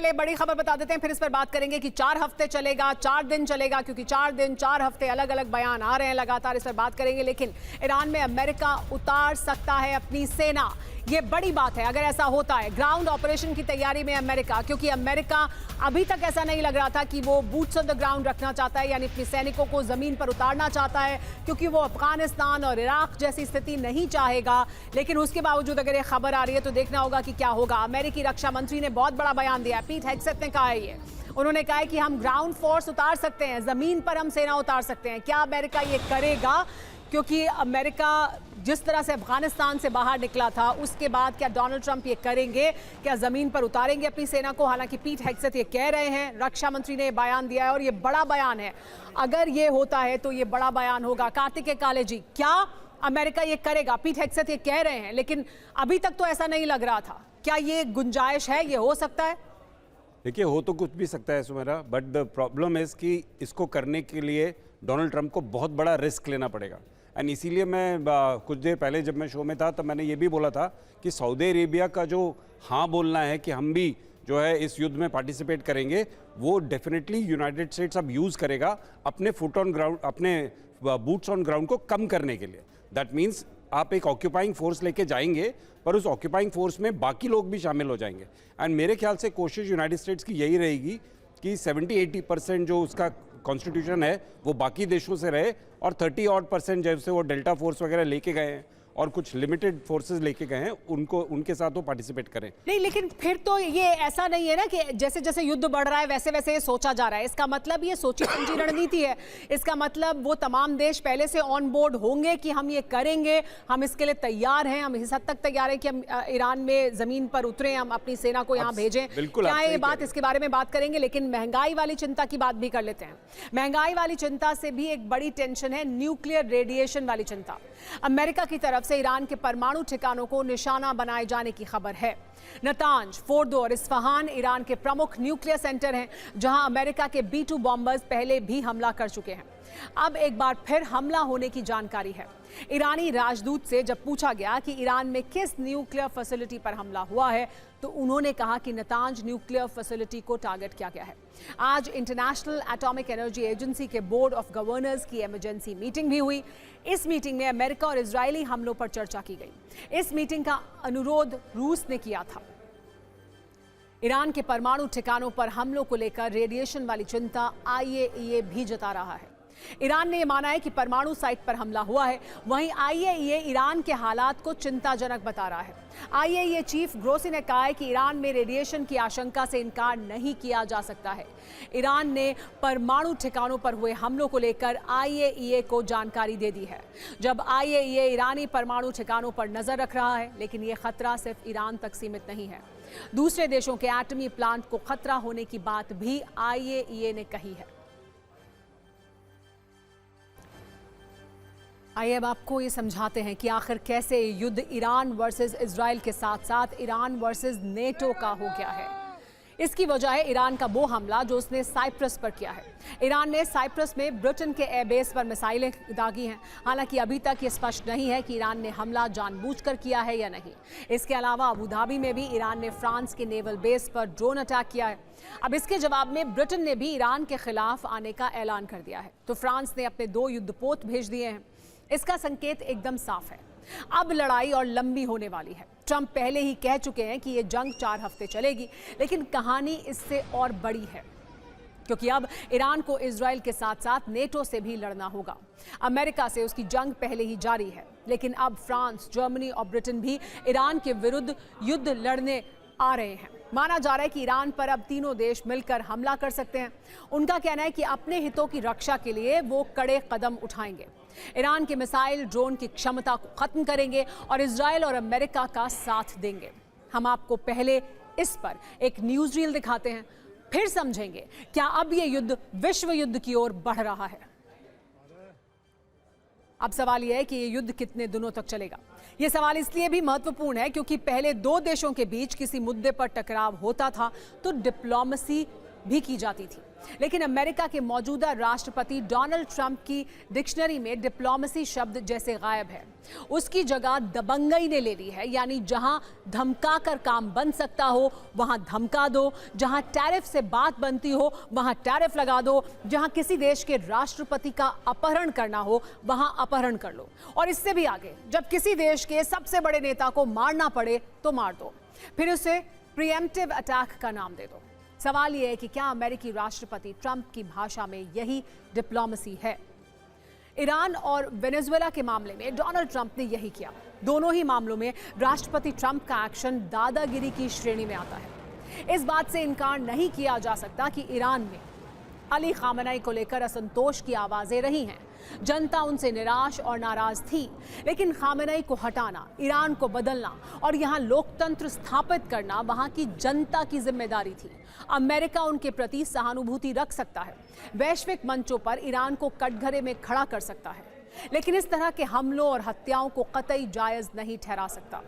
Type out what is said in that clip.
पहले बड़ी खबर बता देते हैं, फिर इस पर बात करेंगे कि 4 हफ्ते चलेगा, 4 दिन चलेगा, क्योंकि 4 दिन 4 हफ्ते अलग अलग बयान आ रहे हैं लगातार, इस पर बात करेंगे। लेकिन ईरान में अमेरिका उतार सकता है अपनी सेना, ये बड़ी बात है अगर ऐसा होता है। ग्राउंड ऑपरेशन की तैयारी में अमेरिका, क्योंकि अमेरिका अभी तक ऐसा नहीं लग रहा था कि वो बूट्स ऑन द ग्राउंड रखना चाहता है, यानी अपने सैनिकों को जमीन पर उतारना चाहता है, क्योंकि वो अफगानिस्तान और इराक जैसी स्थिति नहीं चाहेगा। लेकिन उसके बावजूद अगर ये खबर आ रही है तो देखना होगा कि क्या होगा। अमेरिकी रक्षा मंत्री ने बहुत बड़ा बयान दिया है, पीट हेग्सेथ ने कहा है ये। उन्होंने कहा है कि हम ग्राउंड फोर्स उतार सकते हैं, जमीन पर हम सेना उतार सकते हैं। क्या अमेरिका ये करेगा? क्योंकि अमेरिका जिस तरह से अफगानिस्तान से बाहर निकला था, उसके बाद क्या डोनाल्ड ट्रंप ये करेंगे? क्या जमीन पर उतारेंगे अपनी सेना को? हालांकि पीट हेग्सेथ ये कह रहे हैं, रक्षा मंत्री ने बयान दिया है और ये बड़ा बयान है। अगर ये होता है तो ये बड़ा बयान होगा। कार्तिक काले जी, क्या अमेरिका ये करेगा? पीट हेग्सेथ ये कह रहे हैं, लेकिन अभी तक तो ऐसा नहीं लग रहा था। क्या ये गुंजाइश है, ये हो सकता है? देखिए, हो तो कुछ भी सकता है Sumera, but the problem is कि इसको करने के लिए डोनाल्ड ट्रंप को बहुत बड़ा रिस्क लेना पड़ेगा। एंड इसीलिए मैं कुछ देर पहले जब मैं शो में था तब मैंने ये भी बोला था कि सऊदी अरेबिया का जो हाँ बोलना है कि हम भी जो है इस युद्ध में पार्टिसिपेट करेंगे, वो डेफिनेटली यूनाइटेड स्टेट्स अब यूज़ करेगा अपने फुट ऑन ग्राउंड, अपने बूट्स ऑन ग्राउंड को कम करने के लिए। दैट मीन्स आप एक ऑक्यूपाइंग फोर्स लेके जाएंगे, पर उस ऑक्यूपाइंग फोर्स में बाकी लोग भी शामिल हो जाएंगे। एंड मेरे ख्याल से कोशिश यूनाइटेड स्टेट्स की यही रहेगी कि 70-80% जो उसका कॉन्स्टिट्यूशन है वो बाकी देशों से रहे, और 30% जैसे वो डेल्टा फोर्स वगैरह लेके गए हैं और कुछ लिमिटेड फोर्सेस लेके गए हैं, उनको उनके साथ वो पार्टिसिपेट करें। नहीं, लेकिन फिर तो ये ऐसा नहीं है ना कि जैसे जैसे युद्ध बढ़ रहा है वैसे वैसे ये सोचा जा रहा है। इसका मतलब ये सोची समझी रणनीति है। इसका मतलब वो तमाम देश पहले से ऑन बोर्ड होंगे कि हम ये करेंगे, हम इसके लिए तैयार हैं, हम इस हद तक तैयार हैं कि हम ईरान में जमीन पर उतरे, हम अपनी सेना को यहाँ भेजें। क्या ये बात, इसके बारे में बात करेंगे। लेकिन महंगाई वाली चिंता की बात भी कर लेते हैं। महंगाई वाली चिंता से भी एक बड़ी टेंशन है न्यूक्लियर रेडिएशन वाली चिंता। अमेरिका की तरफ से ईरान के परमाणु ठिकानों को निशाना बनाए जाने की खबर है। नतांज, फोर्दो और इस्फहान ईरान के प्रमुख न्यूक्लियर सेंटर हैं, जहां अमेरिका के B-2 बॉम्बर्स पहले भी हमला कर चुके हैं। अब एक बार फिर हमला होने की जानकारी है। ईरानी राजदूत से जब पूछा गया कि ईरान में किस न्यूक्लियर फैसिलिटी पर हमला हुआ है, तो उन्होंने कहा कि नतांज न्यूक्लियर फैसिलिटी को टारगेट किया गया है। आज इंटरनेशनल एटॉमिक एनर्जी एजेंसी के बोर्ड ऑफ गवर्नर्स की इमरजेंसी मीटिंग भी हुई। इस मीटिंग में अमेरिका और इजरायली हमलों पर चर्चा की गई। इस मीटिंग का अनुरोध रूस ने किया था। ईरान के परमाणु ठिकानों पर हमलों को लेकर रेडिएशन वाली चिंता IAEA भी जता रहा है। ईरान ने यह माना है कि परमाणु साइट पर हमला हुआ है। वहीं IAEA ईरान के हालात को चिंताजनक बता रहा है। IAEA चीफ ग्रोसी ने कहा है कि ईरान में रेडिएशन की आशंका से इनकार नहीं किया जा सकता है। ईरान ने परमाणु ठिकानों पर हुए हमलों को लेकर IAEA को जानकारी दे दी है। जब IAEA ईरानी परमाणु ठिकानों पर नजर रख रहा है, लेकिन यह खतरा सिर्फ ईरान तक सीमित नहीं है। दूसरे देशों के एटमी प्लांट को खतरा होने की बात भी IAEA ने कही है। आइए अब आपको ये समझाते हैं कि आखिर कैसे युद्ध ईरान वर्सेस इजराइल के साथ साथ ईरान वर्सेस नेटो का हो गया है। इसकी वजह है ईरान का वो हमला जो उसने साइप्रस पर किया है। ईरान ने साइप्रस में ब्रिटेन के एयरबेस पर मिसाइलें दागी हैं। हालांकि अभी तक ये स्पष्ट नहीं है कि ईरान ने हमला जानबूझकर किया है या नहीं। इसके अलावा अबू धाबी में भी ईरान ने फ्रांस के नेवल बेस पर ड्रोन अटैक किया है। अब इसके जवाब में ब्रिटेन ने भी ईरान के खिलाफ आने का ऐलान कर दिया है। तो फ्रांस ने अपने 2 युद्धपोत भेज दिए हैं। इसका संकेत एकदम साफ है, अब लड़ाई और लंबी होने वाली है। ट्रंप पहले ही कह चुके हैं कि ये जंग 4 हफ्ते चलेगी, लेकिन कहानी इससे और बड़ी है, क्योंकि अब ईरान को इजराइल के साथ साथ नेटो से भी लड़ना होगा। अमेरिका से उसकी जंग पहले ही जारी है, लेकिन अब फ्रांस, जर्मनी और ब्रिटेन भी ईरान के विरुद्ध युद्ध लड़ने आ रहे हैं। माना जा रहा है कि ईरान पर अब तीनों देश मिलकर हमला कर सकते हैं। उनका कहना है कि अपने हितों की रक्षा के लिए वो कड़े कदम उठाएंगे। ईरान के मिसाइल ड्रोन की क्षमता को खत्म करेंगे और इजराइल और अमेरिका का साथ देंगे। हम आपको पहले इस पर एक न्यूज रील दिखाते हैं, फिर समझेंगे क्या अब ये युद्ध विश्व युद्ध की ओर बढ़ रहा है। अब सवाल यह है कि ये युद्ध कितने दिनों तक चलेगा। ये सवाल इसलिए भी महत्वपूर्ण है क्योंकि पहले 2 देशों के बीच किसी मुद्दे पर टकराव होता था तो डिप्लोमेसी भी की जाती थी। लेकिन अमेरिका के मौजूदा राष्ट्रपति डोनाल्ड ट्रंप की डिक्शनरी में डिप्लोमेसी शब्द जैसे गायब है। उसकी जगह दबंगई ने ले ली है, यानी जहां धमका कर काम बन सकता हो वहां धमका दो, जहां टैरिफ से बात बनती हो वहां टैरिफ लगा दो, जहां किसी देश के राष्ट्रपति का अपहरण करना हो वहां अपहरण कर लो, और इससे भी आगे जब किसी देश के सबसे बड़े नेता को मारना पड़े तो मार दो, फिर उसे प्रीएम्प्टिव अटैक का नाम दे दो। सवाल यह है कि क्या अमेरिकी राष्ट्रपति ट्रंप की भाषा में यही डिप्लोमेसी है? ईरान और वेनेजुएला के मामले में डोनाल्ड ट्रंप ने यही किया। दोनों ही मामलों में राष्ट्रपति ट्रंप का एक्शन दादागिरी की श्रेणी में आता है। इस बात से इनकार नहीं किया जा सकता कि ईरान में अली खामेनी को लेकर असंतोष की आवाजें रही हैं। जनता उनसे निराश और नाराज थी, लेकिन खामेनी को हटाना, ईरान को बदलना और यहां लोकतंत्र स्थापित करना वहां की जनता की जिम्मेदारी थी। अमेरिका उनके प्रति सहानुभूति रख सकता है, वैश्विक मंचों पर ईरान को कटघरे में खड़ा कर सकता है, लेकिन इस तरह के हमलों और हत्याओं को कतई जायज नहीं ठहरा सकता।